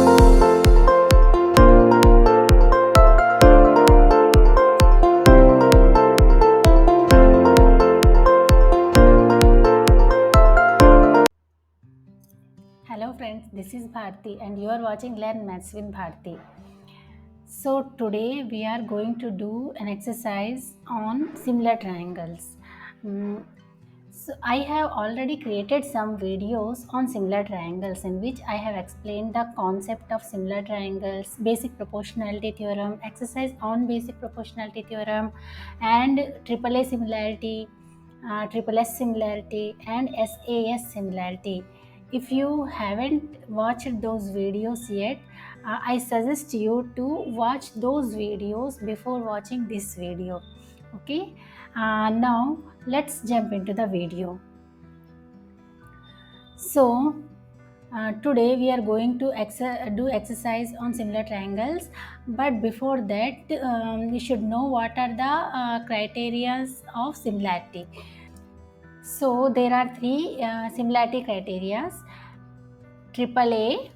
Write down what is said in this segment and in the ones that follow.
Hello friends, this is Bharti and you are watching Learn Maths with Bharti. So today we are going to do an exercise on similar triangles. So I have already created some videos on similar triangles in which I have explained the concept of similar triangles, basic proportionality theorem, exercise on basic proportionality theorem, and AAA similarity, SSS similarity, and SAS similarity. If you haven't watched those videos yet, I suggest you to watch those videos before watching this video. Okay, now let's jump into the video. So today we are going to do exercise on similar triangles, but before that you should know what are the criteria of similarity. So there are three similarity criteria: AAA,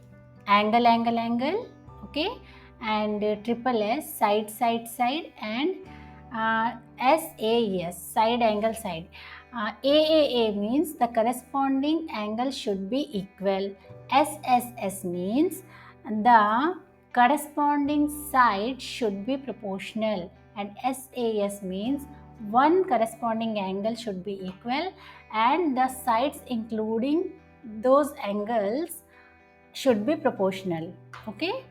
angle, okay, and SSS, side, and SAS, side angle side. AAA means the corresponding angle should be equal. SSS means the corresponding side should be proportional, and SAS means one corresponding angle should be equal and the sides including those angles should be proportional. Okay,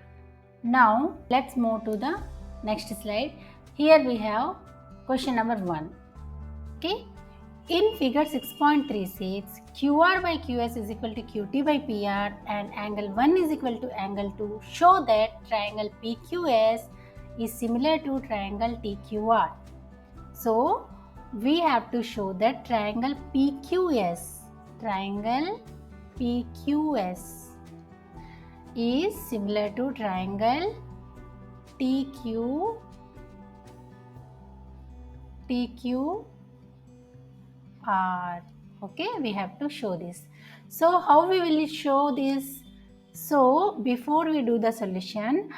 now let's move to the next slide. Here we have question number 1. Okay, in figure 6.36, QR by QS is equal to QT by PR and angle 1 is equal to angle 2. Show that triangle PQS is similar to triangle TQR. So we have to show that triangle PQS is similar to triangle TQR. Okay, we have to show this. So how we will show this? So before we do the solution,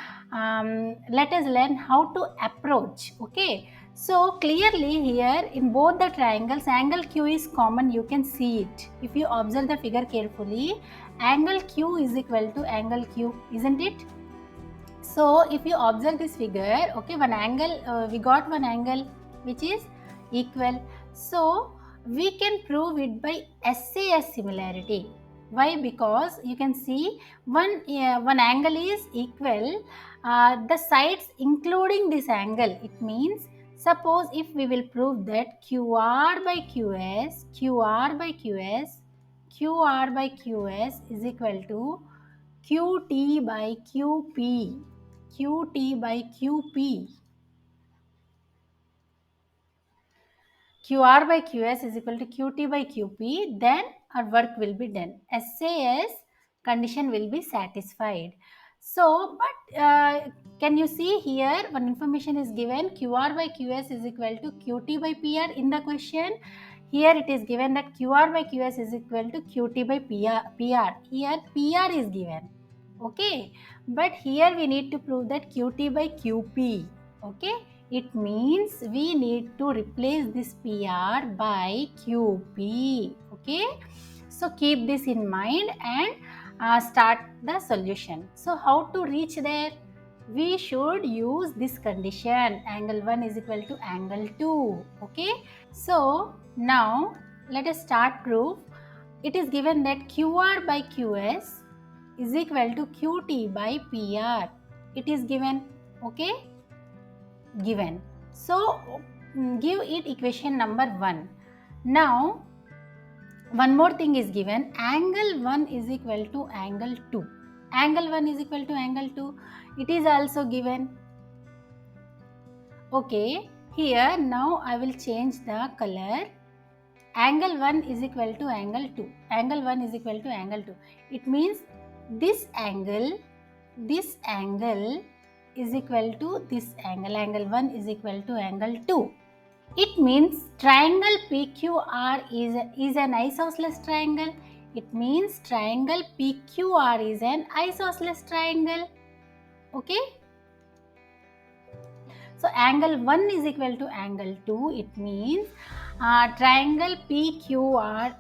let us learn how to approach. Okay, so clearly here in both the triangles, angle Q is common. You can see it. If you observe the figure carefully, angle Q is equal to angle Q, isn't it? So if you observe this figure, okay, one angle, we got one angle which is equal. So we can prove it by SAS similarity. Why? Because you can see one angle is equal, the sides including this angle. It means, suppose if we will prove that QR by QS is equal to QT by QP. QR by QS is equal to QT by QP, then our work will be done. SAS condition will be satisfied. So, but can you see here one information is given, QR by QS is equal to QT by PR in the question. Here it is given that QR by QS is equal to QT by PR. Here PR is given. Okay, but here we need to prove that QT by QP. Okay, it means we need to replace this PR by QP. Okay, so keep this in mind and start the solution. So how to reach there? We should use this condition, angle 1 is equal to angle 2. Okay, so now let us start proof. It is given that QR by QS is equal to QT by PR. It is given. Okay, given. So give it equation number 1. Now one more thing is given, angle 1 is equal to angle 2. Angle 1 is equal to angle 2. It is also given. Okay, here now I will change the color. Angle 1 is equal to angle 2. Angle 1 is equal to angle 2. It means this angle is equal to this angle. Angle 1 is equal to angle 2. It means triangle PQR is an isosceles triangle. It means triangle PQR is an isosceles triangle. Okay. So angle 1 is equal to angle 2. It means triangle PQR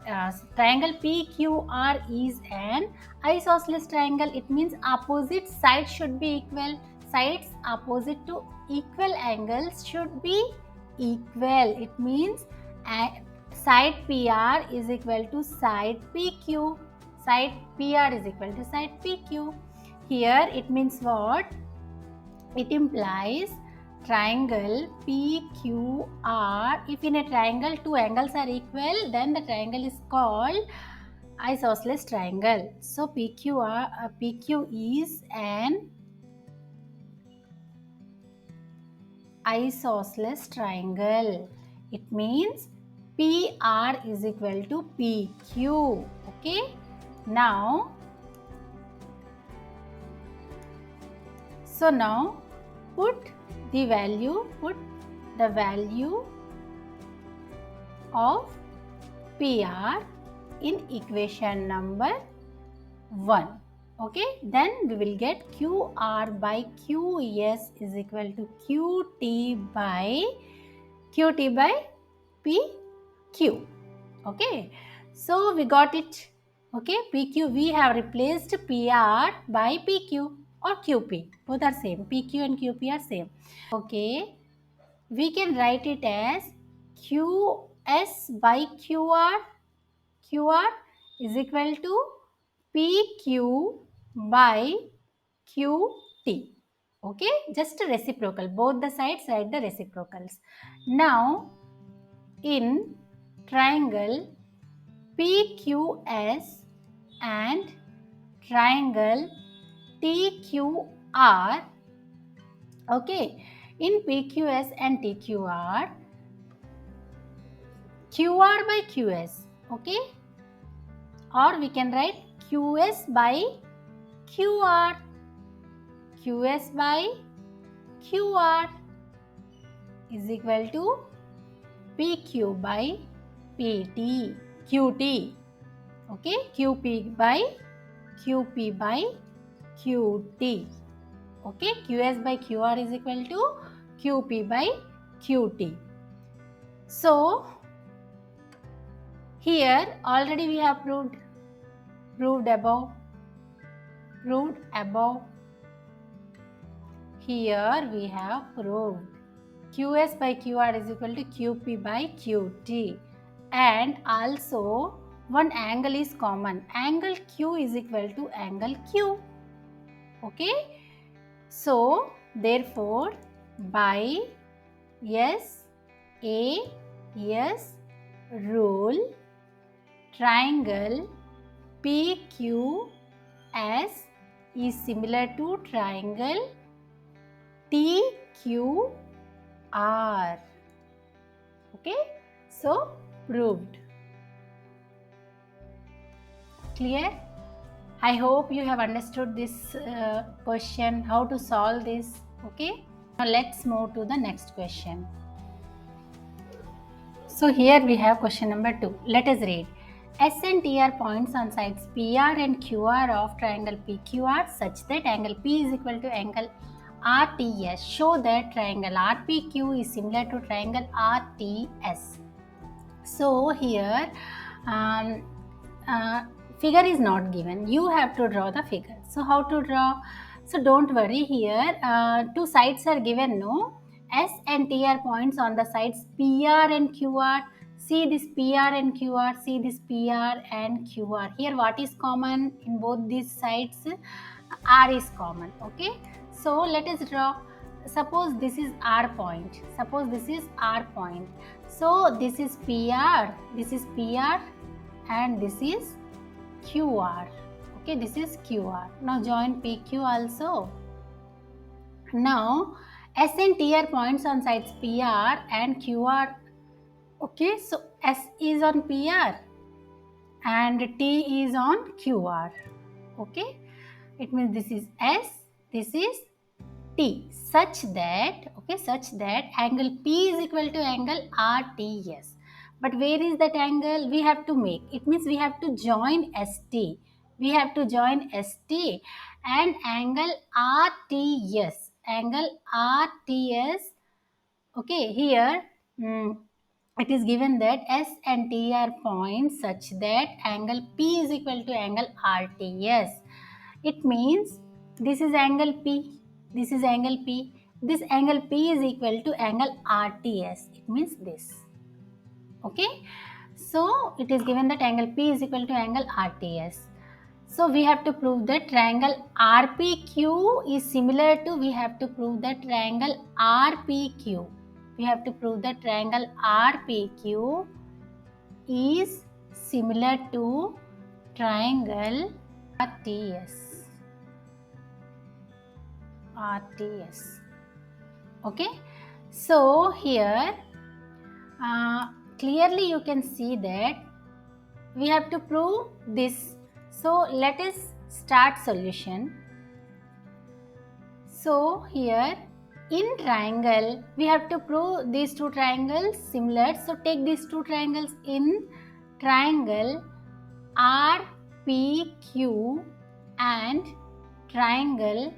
is an isosceles triangle. It means opposite sides should be equal. Sides opposite to equal angles should be equal. It means side PR is equal to side PQ. Side PR is equal to side PQ. Here it means what? It implies triangle PQR. If in a triangle two angles are equal, then the triangle is called isosceles triangle. So PQ is an isosceles triangle. It means PR is equal to PQ. Okay. Now put the value of PR in equation number 1. Okay, then we will get QR by QS is equal to QT by PQ. Okay, so we got it. Okay, PQ, we have replaced PR by PQ or QP. Both are same. PQ and QP are same. Okay, we can write it as QS by QR. QR is equal to PQ by QT. Okay, just a reciprocal. Both the sides write the reciprocals. Now, in triangle PQS and triangle TQR, okay, in PQS and TQR, QR by QS, okay, or we can write QS by QR, QS by QR is equal to PQ by QT, okay, QP by QT, okay, QS by QR is equal to QP by QT. So here already we have proved above. Here we have proved QS by QR is equal to QP by QT, and also one angle is common. Angle Q is equal to angle Q. Okay, so therefore by SAS rule, triangle PQS is similar to triangle TQR. Okay, so proved. Clear? I hope you have understood this question, how to solve this. Okay, now let's move to the next question. So here we have question number 2. Let us read. S and T are points on sides PR and QR of triangle PQR such that angle P is equal to angle RTS. Show that triangle RPQ is similar to triangle RTS. So here figure is not given. You have to draw the figure. So how to draw? So don't worry, here two sides are given, no? S and T are points on the sides PR and QR. See this PR and QR, see this PR and QR. Here what is common in both these sides? R is common, okay? So let us draw. Suppose this is R point. So this is PR, and this is QR. Okay, this is QR. Now join PQ also. Now S and T are points on sides PR and QR. Okay, so S is on PR and T is on QR. Okay, it means this is S, this is T, such that angle P is equal to angle RTS. But where is that angle? We have to make. It means we have to join ST. We have to join ST and angle RTS. Angle RTS. Okay, here it is given that S and T are points such that angle P is equal to angle RTS. It means this is angle P, this is angle P, this angle P is equal to angle RTS. It means this. Okay, so it is given that angle P is equal to angle RTS. So we have to prove that triangle RPQ is similar to, we have to prove that triangle RPQ. We have to prove that triangle RPQ is similar to triangle RTS. RTS. Okay. So here clearly you can see that we have to prove this. So let us start solution. So here in triangle we have to prove these two triangles similar. So take these two triangles in triangle RPQ and triangle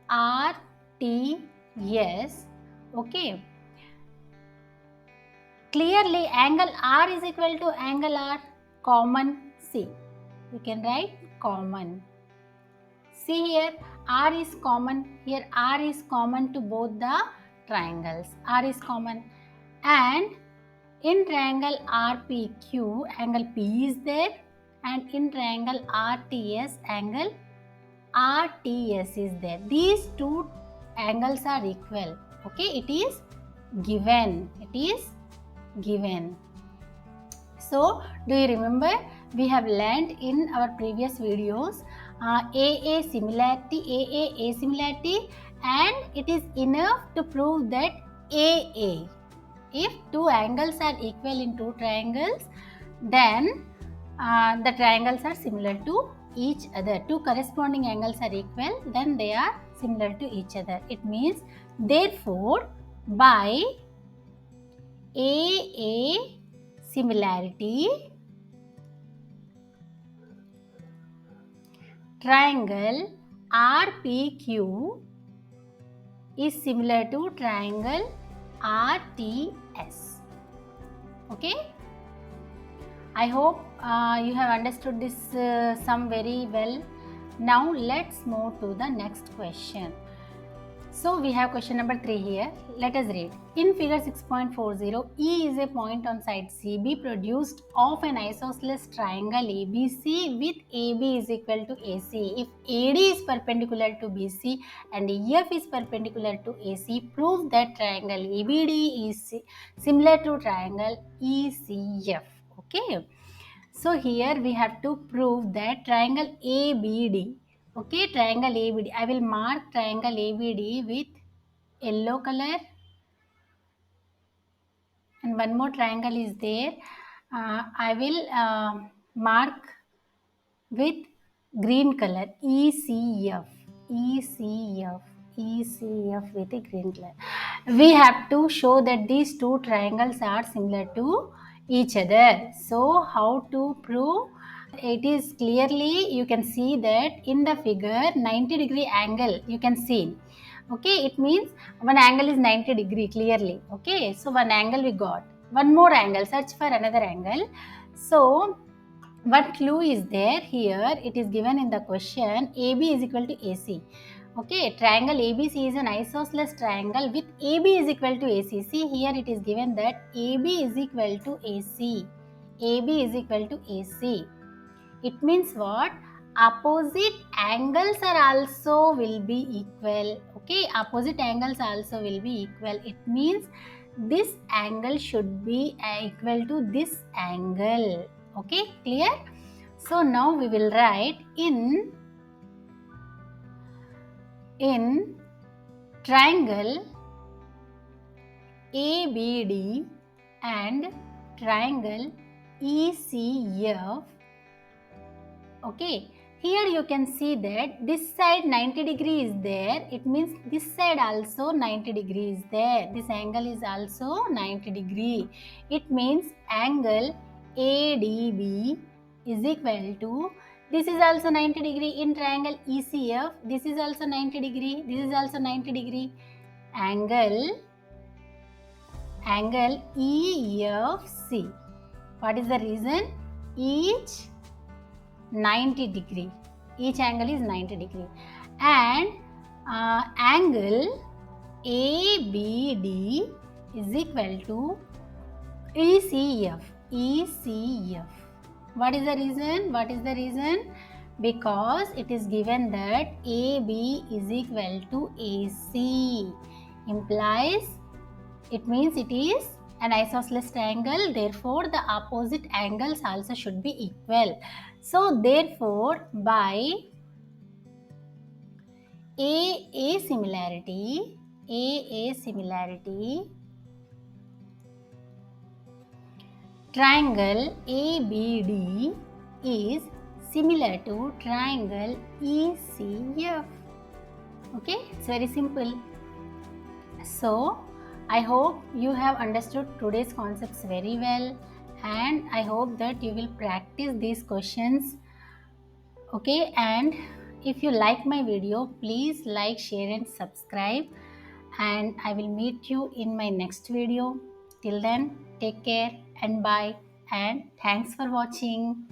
RTS. Okay. Clearly angle R is equal to angle R, common. See, we can write common. See here, R is common. Here R is common to both the triangles. R is common. And in triangle RPQ, angle P is there. And in triangle RTS, angle RTS is there. These two angles are equal. Okay, it is given. It is given. So, do you remember we have learned in our previous videos AA similarity, AA asimilarity, and it is enough to prove that AA. If two angles are equal in two triangles, then the triangles are similar to each other. Two corresponding angles are equal, then they are similar to each other. It means, therefore, by AA similarity, triangle RPQ is similar to triangle RTS. Okay, I hope you have understood this sum very well. Now let's move to the next question. So we have question number 3 here. Let us read. In figure 6.40, E is a point on side CB produced of an isosceles triangle ABC with AB is equal to AC. If AD is perpendicular to BC and EF is perpendicular to AC, prove that triangle ABD is similar to triangle ECF. Okay. So here we have to prove that triangle ABD. Okay, triangle ABD. I will mark triangle ABD with yellow color, and one more triangle is there. I will mark with green color, ECF. ECF. ECF with a green color. We have to show that these two triangles are similar to each other. So how to prove? It is clearly, you can see that in the figure 90-degree angle you can see. Okay, it means one angle is 90 degree clearly. Okay, so one angle we got. One more angle, search for another angle. So what clue is there here? It is given in the question, AB is equal to AC. Okay, triangle ABC is an isosceles triangle with AB is equal to AC. See here it is given that AB is equal to AC. AB is equal to AC. It means what? Opposite angles are also will be equal. Okay, opposite angles also will be equal. It means this angle should be equal to this angle. Okay, clear? So now we will write in triangle ABD and triangle ECF. Okay, Here you can see that this side 90 degree is there. It means this side also 90 degree is there. This angle is also 90 degree. It means angle ADB is equal to, this is also 90 degree in triangle ECF. This is also 90 degree. This is also 90 degree. Angle EFC. What is the reason? Each 90 degree. Each angle is 90 degree. And angle ABD is equal to ECF. ECF. What is the reason? What is the reason? Because it is given that AB is equal to AC. Implies, it means it is an isosceles triangle, therefore the opposite angles also should be equal. So therefore by AA similarity, triangle ABD is similar to triangle ECF. Okay, it's very simple. So I hope you have understood today's concepts very well, and I hope that you will practice these questions. Okay, and if you like my video, please like, share and subscribe, and I will meet you in my next video. Till then, take care and bye, and thanks for watching.